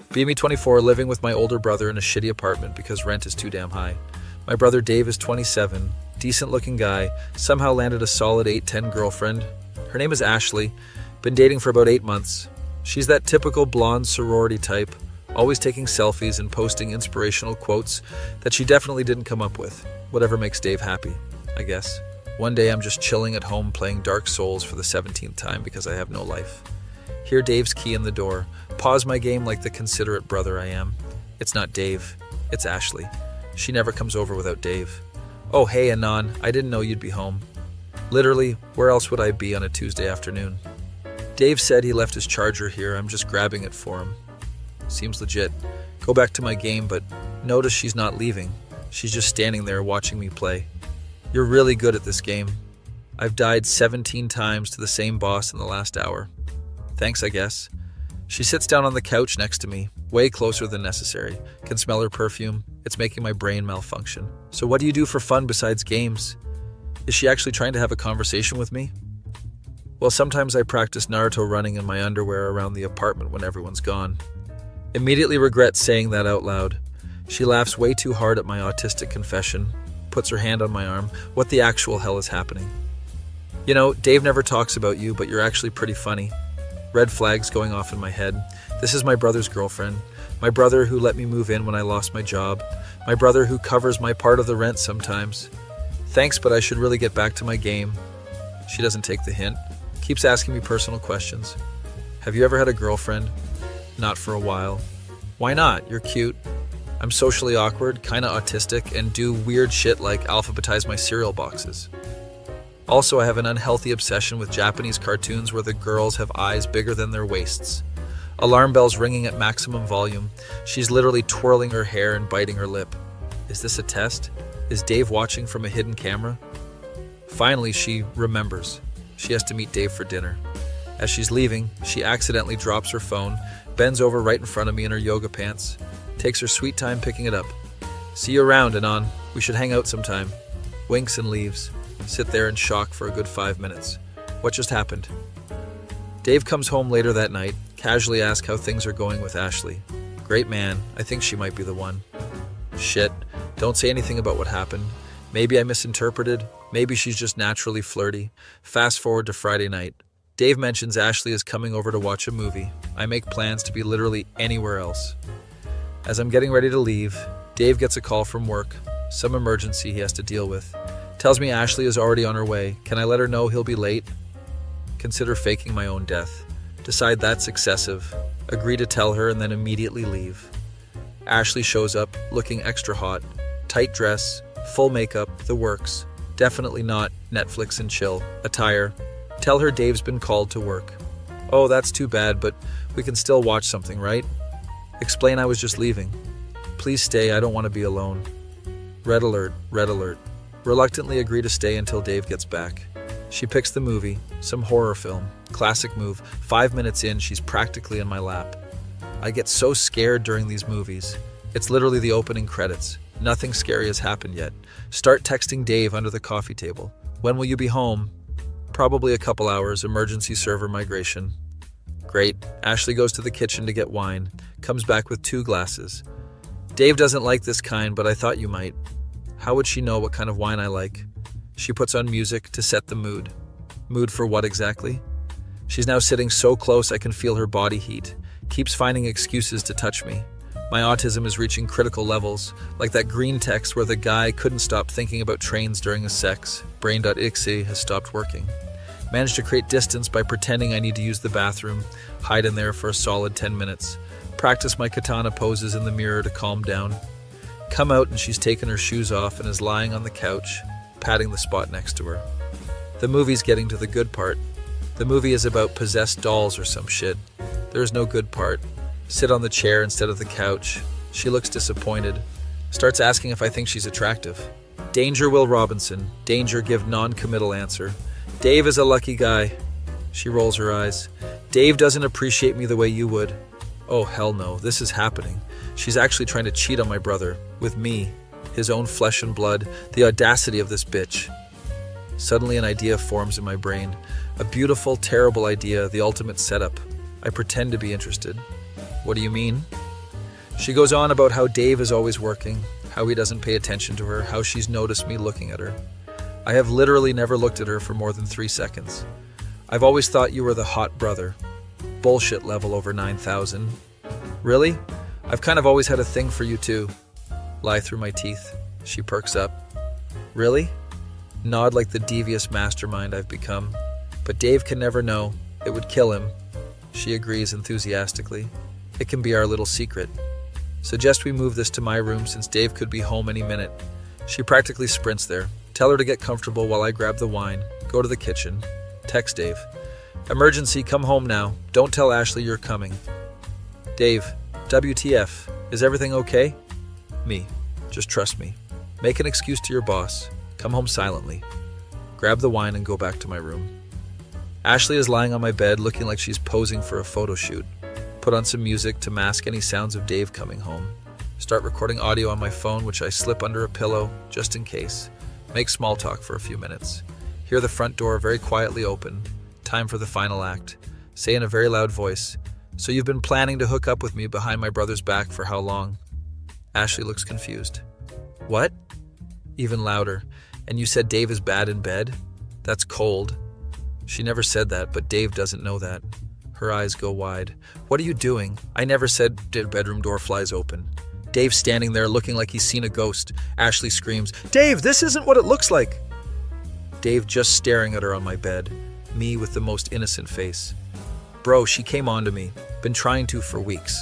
BME 24, living with my older brother in a shitty apartment because rent is too damn high. My brother Dave is 27, decent looking guy, somehow landed a solid 8-10 girlfriend. Her name is Ashley, been dating for about 8 months. She's that typical blonde sorority type, always taking selfies and posting inspirational quotes that she definitely didn't come up with. Whatever makes Dave happy, I guess. One day I'm just chilling at home playing Dark Souls for the 17th time because I have no life. Hear Dave's key in the door. Pause my game like the considerate brother I am. It's not Dave, it's Ashley. She never comes over without Dave. Oh, hey, Anon, I didn't know you'd be home. Literally, where else would I be on a Tuesday afternoon? Dave said he left his charger here. I'm just grabbing it for him. Seems legit. Go back to my game, but notice she's not leaving. She's just standing there watching me play. You're really good at this game. I've died 17 times to the same boss in the last hour. Thanks, I guess. She sits down on the couch next to me, way closer than necessary. Can smell her perfume. It's making my brain malfunction. So what do you do for fun besides games? Is she actually trying to have a conversation with me? Well, sometimes I practice Naruto running in my underwear around the apartment when everyone's gone. Immediately regret saying that out loud. She laughs way too hard at my autistic confession, puts her hand on my arm. What the actual hell is happening? You know, Dave never talks about you, but you're actually pretty funny. Red flags going off in my head. This is my brother's girlfriend. My brother who let me move in when I lost my job. My brother who covers my part of the rent sometimes. Thanks, but I should really get back to my game. She doesn't take the hint. Keeps asking me personal questions. Have you ever had a girlfriend? Not for a while. Why not? You're cute. I'm socially awkward, kinda autistic, and do weird shit like alphabetize my cereal boxes. Also, I have an unhealthy obsession with Japanese cartoons where the girls have eyes bigger than their waists. Alarm bells ringing at maximum volume. She's literally twirling her hair and biting her lip. Is this a test? Is Dave watching from a hidden camera? Finally, she remembers. She has to meet Dave for dinner. As she's leaving, she accidentally drops her phone, bends over right in front of me in her yoga pants, takes her sweet time picking it up. See you around, Anon. We should hang out sometime. Winks and leaves. Sit there in shock for a good 5 minutes. What just happened? Dave comes home later that night, casually asks how things are going with Ashley. Great man, I think she might be the one. Shit, don't say anything about what happened. Maybe I misinterpreted, maybe she's just naturally flirty. Fast forward to Friday night. Dave mentions Ashley is coming over to watch a movie. I make plans to be literally anywhere else. As I'm getting ready to leave, Dave gets a call from work, some emergency he has to deal with. Tells me Ashley is already on her way. Can I let her know he'll be late? Consider faking my own death. Decide that's excessive. Agree to tell her and then immediately leave. Ashley shows up, looking extra hot. Tight dress, full makeup, the works. Definitely not Netflix and chill. Attire. Tell her Dave's been called to work. Oh, that's too bad, but we can still watch something, right? Explain I was just leaving. Please stay, I don't want to be alone. Red alert, red alert. Reluctantly agree to stay until Dave gets back. She picks the movie, some horror film. Classic move. 5 minutes in, she's practically in my lap. I get so scared during these movies. It's literally the opening credits. Nothing scary has happened yet. Start texting Dave under the coffee table. When will you be home? Probably a couple hours, emergency server migration. Great. Ashley goes to the kitchen to get wine, comes back with 2 glasses. Dave doesn't like this kind, but I thought you might. How would she know what kind of wine I like? She puts on music to set the mood. Mood for what exactly? She's now sitting so close I can feel her body heat. Keeps finding excuses to touch me. My autism is reaching critical levels, like that Greentext where the guy couldn't stop thinking about trains during his sex. Brain.exe has stopped working. Managed to create distance by pretending I need to use the bathroom, hide in there for a solid 10 minutes. Practice my katana poses in the mirror to calm down. Come out and she's taken her shoes off and is lying on the couch, patting the spot next to her. The movie's getting to the good part. The movie is about possessed dolls or some shit. There is no good part. Sit on the chair instead of the couch. She looks disappointed. Starts asking if I think she's attractive. Danger, Will Robinson. Danger, give non-committal answer. Dave is a lucky guy. She rolls her eyes. Dave doesn't appreciate me the way you would. Oh, hell no. This is happening. She's actually trying to cheat on my brother. With me. His own flesh and blood. The audacity of this bitch. Suddenly an idea forms in my brain. A beautiful, terrible idea. The ultimate setup. I pretend to be interested. What do you mean? She goes on about how Dave is always working, how he doesn't pay attention to her, how she's noticed me looking at her. I have literally never looked at her for more than 3 seconds. I've always thought you were the hot brother. Bullshit level over 9,000. Really? I've kind of always had a thing for you too. Lie through my teeth. She perks up. Really? Nod like the devious mastermind I've become. But Dave can never know. It would kill him. She agrees enthusiastically. It can be our little secret. Suggest we move this to my room since Dave could be home any minute. She practically sprints there. Tell her to get comfortable while I grab the wine. Go to the kitchen. Text Dave. Emergency, come home now. Don't tell Ashley you're coming. Dave, WTF? Is everything okay? Me. Just trust me. Make an excuse to your boss. Come home silently. Grab the wine and go back to my room. Ashley is lying on my bed looking like she's posing for a photo shoot. Put on some music to mask any sounds of Dave coming home. Start recording audio on my phone, which I slip under a pillow just in case. Make small talk for a few minutes. Hear the front door very quietly open. Time for the final act. Say in a very loud voice, "So you've been planning to hook up with me behind my brother's back for how long?" Ashley looks confused. What? Even louder. And you said Dave is bad in bed? That's cold. She never said that, but Dave doesn't know that. Her eyes go wide. What are you doing? I never said the bedroom door flies open. Dave's standing there looking like he's seen a ghost. Ashley screams, "Dave, this isn't what it looks like!" Dave just staring at her on my bed. Me with the most innocent face. Bro, she came on to me. Been trying to for weeks.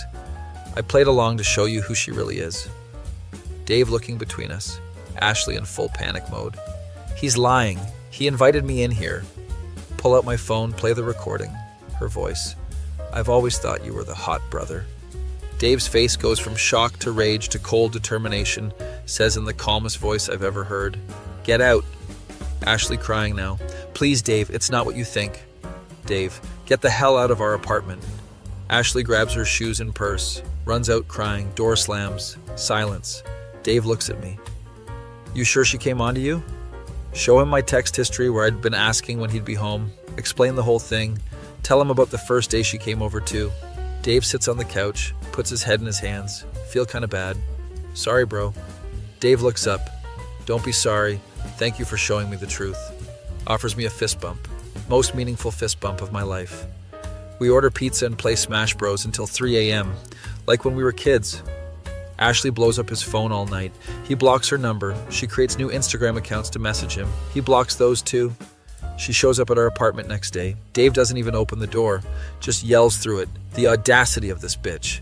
I played along to show you who she really is. Dave looking between us. Ashley in full panic mode. He's lying. He invited me in here. Pull out my phone, play the recording. Her voice. I've always thought you were the hot brother. Dave's face goes from shock to rage to cold determination, says in the calmest voice I've ever heard. Get out. Ashley crying now. Please, Dave, it's not what you think. Dave, get the hell out of our apartment. Ashley grabs her shoes and purse, runs out crying, door slams, silence. Dave looks at me. You sure she came on to you? Show him my text history where I'd been asking when he'd be home. Explain the whole thing. Tell him about the first day she came over too. Dave sits on the couch, puts his head in his hands. Feel kind of bad. Sorry, bro. Dave looks up. Don't be sorry. Thank you for showing me the truth. Offers me a fist bump. Most meaningful fist bump of my life. We order pizza and play Smash Bros until 3 a.m. Like when we were kids. Ashley blows up his phone all night. He blocks her number. She creates new Instagram accounts to message him. He blocks those too. She shows up at our apartment next day. Dave doesn't even open the door. Just yells through it. The audacity of this bitch.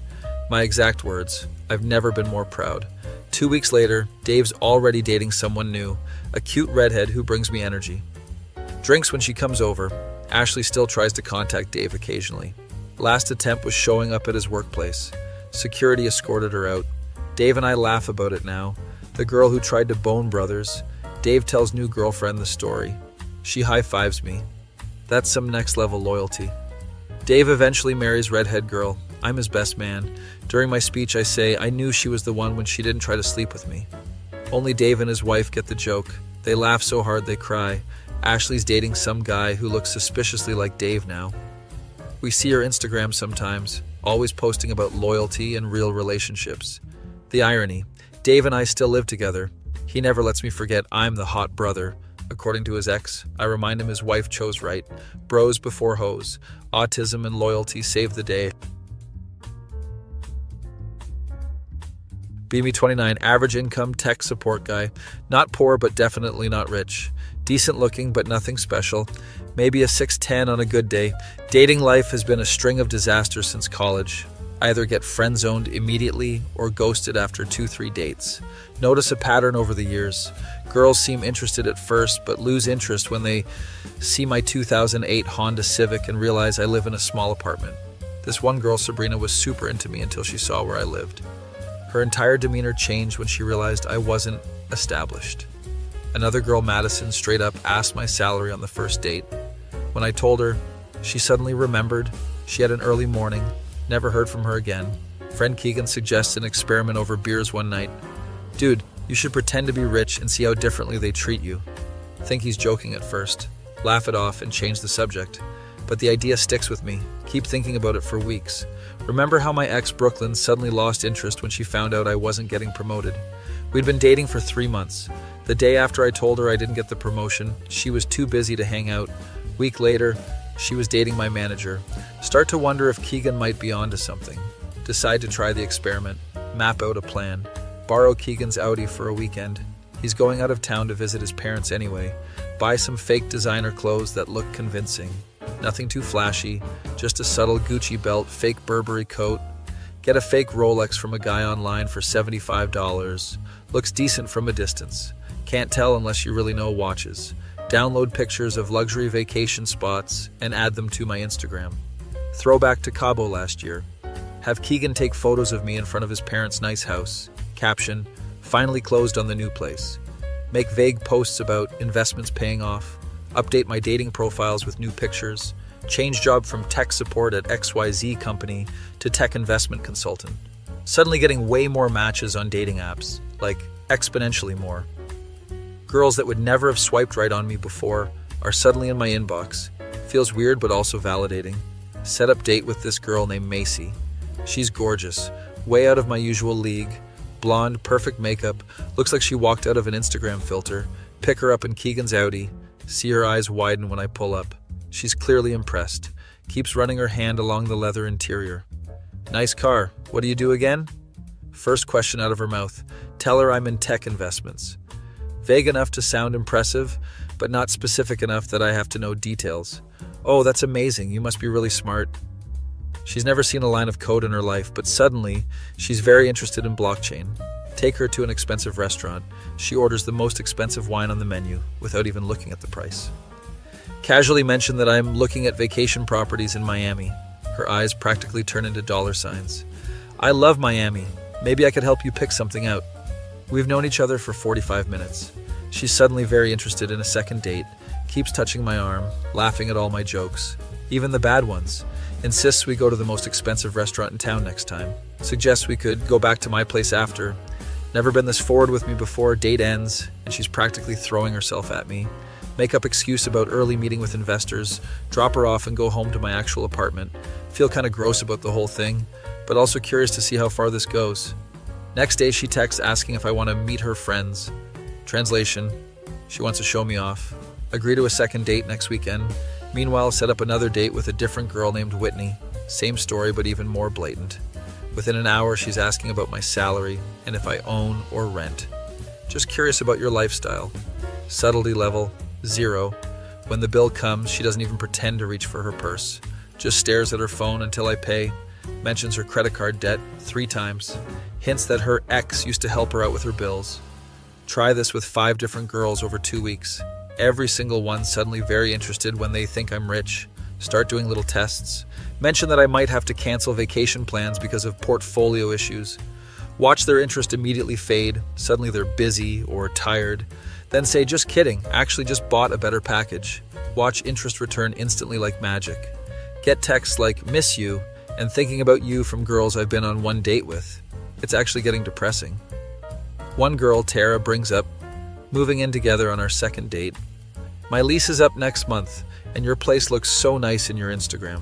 My exact words. I've never been more proud. 2 weeks later, Dave's already dating someone new. A cute redhead who brings me energy. Drinks when she comes over. Ashley still tries to contact Dave occasionally. Last attempt was showing up at his workplace. Security escorted her out. Dave and I laugh about it now. The girl who tried to bone brothers. Dave tells new girlfriend the story. She high-fives me. That's some next-level loyalty. Dave eventually marries redhead girl. I'm his best man. During my speech, I say I knew she was the one when she didn't try to sleep with me. Only Dave and his wife get the joke. They laugh so hard they cry. Ashley's dating some guy who looks suspiciously like Dave now. We see her Instagram sometimes, always posting about loyalty and real relationships. The irony. Dave and I still live together. He never lets me forget I'm the hot brother. According to his ex, I remind him his wife chose right. Bros before hoes. Autism and loyalty save the day. BB29, average income tech support guy. Not poor, but definitely not rich. Decent looking, but nothing special. Maybe a 6'10" on a good day. Dating life has been a string of disasters since college. I either get friend-zoned immediately or ghosted after 2-3 dates. Notice a pattern over the years. Girls seem interested at first, but lose interest when they see my 2008 Honda Civic and realize I live in a small apartment. This one girl, Sabrina, was super into me until she saw where I lived. Her entire demeanor changed when she realized I wasn't established. Another girl, Madison, straight up asked my salary on the first date. When I told her, she suddenly remembered. She had an early morning. Never heard from her again. Friend Keegan suggests an experiment over beers one night. Dude, you should pretend to be rich and see how differently they treat you. Think he's joking at first. Laugh it off and change the subject. But the idea sticks with me. Keep thinking about it for weeks. Remember how my ex Brooklyn suddenly lost interest when she found out I wasn't getting promoted? We'd been dating for 3 months. The day after I told her I didn't get the promotion, she was too busy to hang out. Week later, she was dating my manager. Start to wonder if Keegan might be onto something. Decide to try the experiment. Map out a plan. Borrow Keegan's Audi for a weekend. He's going out of town to visit his parents anyway. Buy some fake designer clothes that look convincing. Nothing too flashy, just a subtle Gucci belt, fake Burberry coat. Get a fake Rolex from a guy online for $75. Looks decent from a distance. Can't tell unless you really know watches. Download pictures of luxury vacation spots and add them to my Instagram. Throwback to Cabo last year. Have Keegan take photos of me in front of his parents' nice house. Caption, finally closed on the new place. Make vague posts about investments paying off. Update my dating profiles with new pictures. Change job from tech support at XYZ company to tech investment consultant. Suddenly getting way more matches on dating apps, like exponentially more. Girls that would never have swiped right on me before are suddenly in my inbox. Feels weird but also validating. Set up date with this girl named Macy. She's gorgeous, way out of my usual league. Blonde, perfect makeup, looks like she walked out of an Instagram filter. Pick her up in Keegan's Audi. See her eyes widen when I pull up. She's clearly impressed. Keeps running her hand along the leather interior. Nice car. What do you do again? First question out of her mouth. Tell her I'm in tech investments. Vague enough to sound impressive, but not specific enough that I have to know details. Oh, that's amazing. You must be really smart. She's never seen a line of code in her life, but suddenly, she's very interested in blockchain. Take her to an expensive restaurant. She orders the most expensive wine on the menu, without even looking at the price. Casually mention that I'm looking at vacation properties in Miami. Her eyes practically turn into dollar signs. I love Miami. Maybe I could help you pick something out. We've known each other for 45 minutes. She's suddenly very interested in a second date, keeps touching my arm, laughing at all my jokes, even the bad ones. Insists we go to the most expensive restaurant in town next time. Suggests we could go back to my place after. Never been this forward with me before. Date ends, and she's practically throwing herself at me. Make up excuse about early meeting with investors, drop her off and go home to my actual apartment. Feel kind of gross about the whole thing, but also curious to see how far this goes. Next day she texts asking if I want to meet her friends. Translation, she wants to show me off. Agree to a second date next weekend. Meanwhile, set up another date with a different girl named Whitney. Same story, but even more blatant. Within an hour, she's asking about my salary and if I own or rent. Just curious about your lifestyle. Subtlety level, 0. When the bill comes, she doesn't even pretend to reach for her purse. Just stares at her phone until I pay. Mentions her credit card debt 3 times. Hints that her ex used to help her out with her bills. Try this with 5 different girls over 2 weeks. Every single one suddenly very interested when they think I'm rich. Start doing little tests. Mention that I might have to cancel vacation plans because of portfolio issues. Watch their interest immediately fade. Suddenly they're busy or tired. Then say, just kidding, actually just bought a better package. Watch interest return instantly like magic. Get texts like, miss you, and thinking about you from girls I've been on one date with. It's actually getting depressing. One girl, Tara, brings up, moving in together on our second date. My lease is up next month, and your place looks so nice in your Instagram.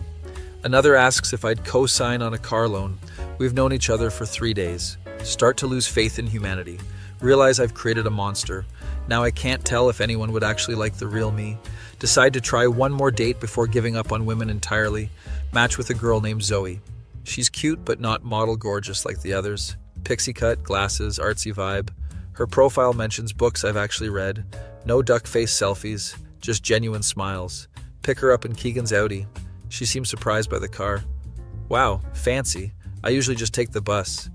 Another asks if I'd co-sign on a car loan. We've known each other for 3 days. Start to lose faith in humanity. Realize I've created a monster. Now I can't tell if anyone would actually like the real me. Decide to try one more date before giving up on women entirely. Match with a girl named Zoe. She's cute but not model gorgeous like the others. Pixie cut, glasses, artsy vibe. Her profile mentions books I've actually read. No duck face selfies, just genuine smiles. Pick her up in Keegan's Audi. She seems surprised by the car. Wow, fancy. I usually just take the bus.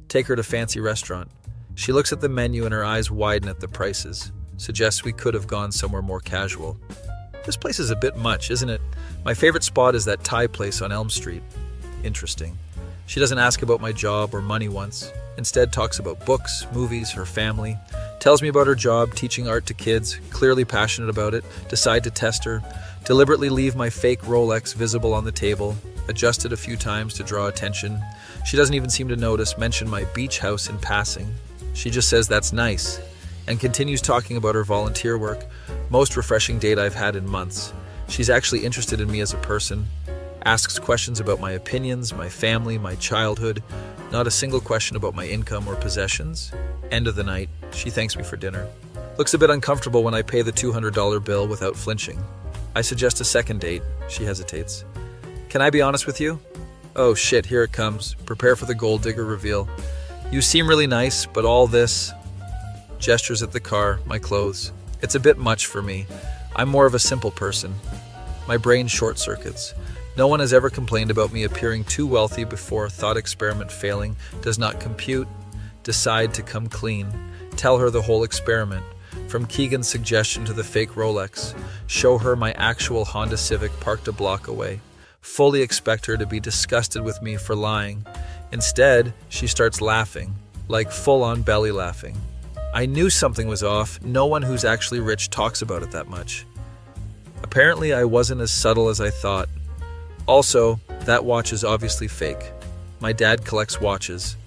Take her to fancy restaurant. She looks at the menu and her eyes widen at the prices. Suggests we could have gone somewhere more casual. This place is a bit much, isn't it? My favorite spot is that Thai place on Elm Street. Interesting. She doesn't ask about my job or money once. Instead talks about books, movies, her family. Tells me about her job teaching art to kids, clearly passionate about it. Decide to test her. Deliberately leave my fake Rolex visible on the table. Adjust it a few times to draw attention. She doesn't even seem to notice. Mention my beach house in passing. She just says that's nice. And continues talking about her volunteer work. Most refreshing date I've had in months. She's actually interested in me as a person. Asks questions about my opinions, my family, my childhood. Not a single question about my income or possessions. End of the night, she thanks me for dinner. Looks a bit uncomfortable when I pay the $200 bill without flinching. I suggest a second date. She hesitates. Can I be honest with you? Oh shit, here it comes. Prepare for the gold digger reveal. You seem really nice, but all this... Gestures at the car, my clothes. It's a bit much for me. I'm more of a simple person. My brain short circuits. No one has ever complained about me appearing too wealthy before thought experiment failing does not compute. Decide to come clean. Tell her the whole experiment. From Keegan's suggestion to the fake Rolex. Show her my actual Honda Civic parked a block away. Fully expect her to be disgusted with me for lying. Instead, she starts laughing, like full-on belly laughing. I knew something was off. No one who's actually rich talks about it that much. Apparently, I wasn't as subtle as I thought. Also, that watch is obviously fake. My dad collects watches.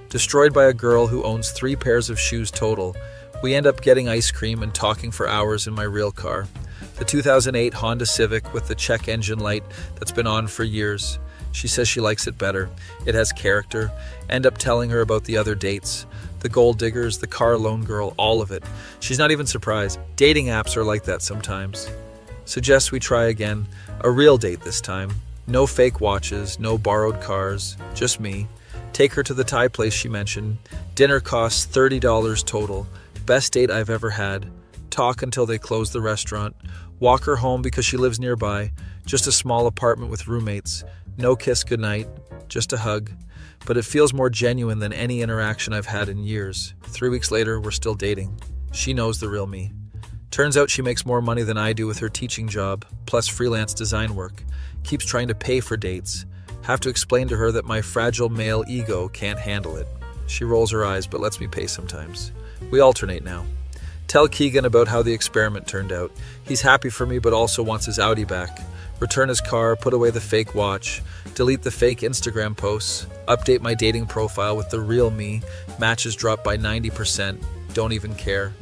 Destroyed by a girl who owns 3 pairs of shoes total, we end up getting ice cream and talking for hours in my real car. The 2008 Honda Civic with the check engine light that's been on for years. She says she likes it better. It has character. End up telling her about the other dates. The gold diggers, the car loan girl, all of it. She's not even surprised. Dating apps are like that sometimes. Suggests we try again. A real date this time. No fake watches, no borrowed cars, just me. Take her to the Thai place she mentioned. Dinner costs $30 total. Best date I've ever had. Talk until they close the restaurant. Walk her home because she lives nearby. Just a small apartment with roommates. No kiss goodnight, just a hug. But it feels more genuine than any interaction I've had in years. 3 weeks later, we're still dating. She knows the real me. Turns out she makes more money than I do with her teaching job, plus freelance design work. Keeps trying to pay for dates. Have to explain to her that my fragile male ego can't handle it. She rolls her eyes but lets me pay sometimes. We alternate now. Tell Keegan about how the experiment turned out. He's happy for me but also wants his Audi back. Return his car, put away the fake watch, delete the fake Instagram posts, update my dating profile with the real me, matches drop by 90%, don't even care.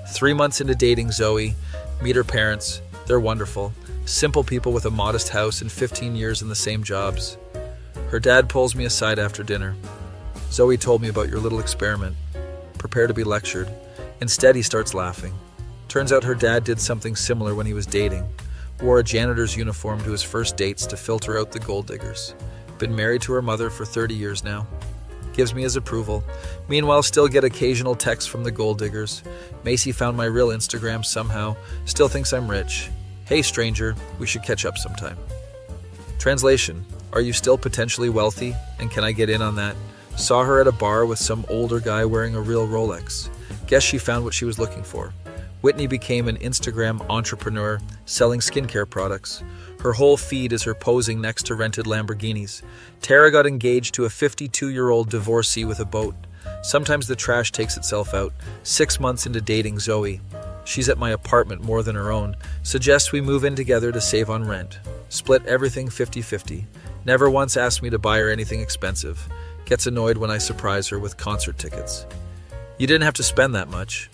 3 months into dating Zoe, meet her parents, they're wonderful. Simple people with a modest house and 15 years in the same jobs. Her dad pulls me aside after dinner. Zoe told me about your little experiment. Prepare to be lectured. Instead, he starts laughing. Turns out her dad did something similar when he was dating. Wore a janitor's uniform to his first dates to filter out the gold diggers. Been married to her mother for 30 years now. Gives me his approval. Meanwhile, still get occasional texts from the gold diggers. Macy found my real Instagram somehow. Still thinks I'm rich. Hey stranger, we should catch up sometime. Translation. Are you still potentially wealthy? And can I get in on that? Saw her at a bar with some older guy wearing a real Rolex. Guess she found what she was looking for. Whitney became an Instagram entrepreneur selling skincare products. Her whole feed is her posing next to rented Lamborghinis. Tara got engaged to a 52-year-old divorcee with a boat. Sometimes the trash takes itself out. 6 months into dating Zoe. She's at my apartment more than her own. Suggests we move in together to save on rent. Split everything 50-50. Never once asked me to buy her anything expensive. Gets annoyed when I surprise her with concert tickets. You didn't have to spend that much.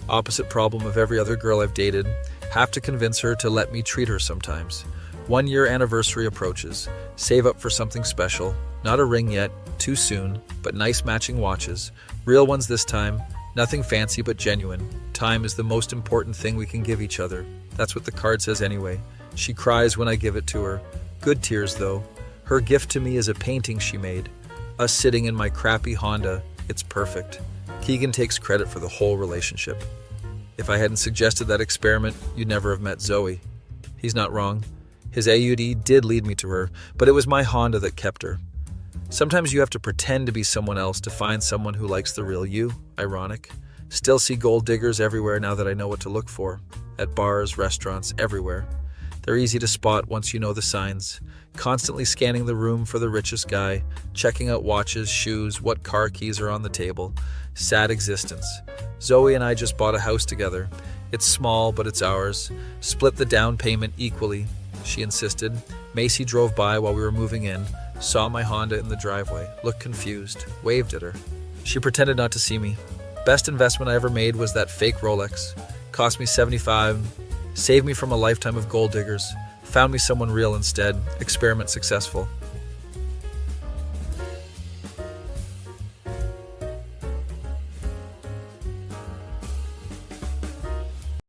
Opposite problem of every other girl I've dated. Have to convince her to let me treat her sometimes. 1 year anniversary approaches. Save up for something special. Not a ring yet, too soon, but nice matching watches. Real ones this time. Nothing fancy but genuine. Time is the most important thing we can give each other. That's what the card says anyway. She cries when I give it to her. Good tears though. Her gift to me is a painting she made. Us sitting in my crappy Honda. It's perfect. Keegan takes credit for the whole relationship. If I hadn't suggested that experiment, you'd never have met Zoe. He's not wrong. His AUD did lead me to her, but it was my Honda that kept her. Sometimes you have to pretend to be someone else to find someone who likes the real you. Ironic. Still see gold diggers everywhere now that I know what to look for. At bars, restaurants, everywhere. They're easy to spot once you know the signs. Constantly scanning the room for the richest guy, checking out watches, shoes, what car keys are on the table. Sad existence. Zoe and I just bought a house together. It's small, but it's ours. Split the down payment equally, she insisted. Macy drove by while we were moving in, saw my Honda in the driveway, looked confused, waved at her. She pretended not to see me. Best investment I ever made was that fake Rolex. Cost me $75, saved me from a lifetime of gold diggers. Found me someone real instead. Experiment successful.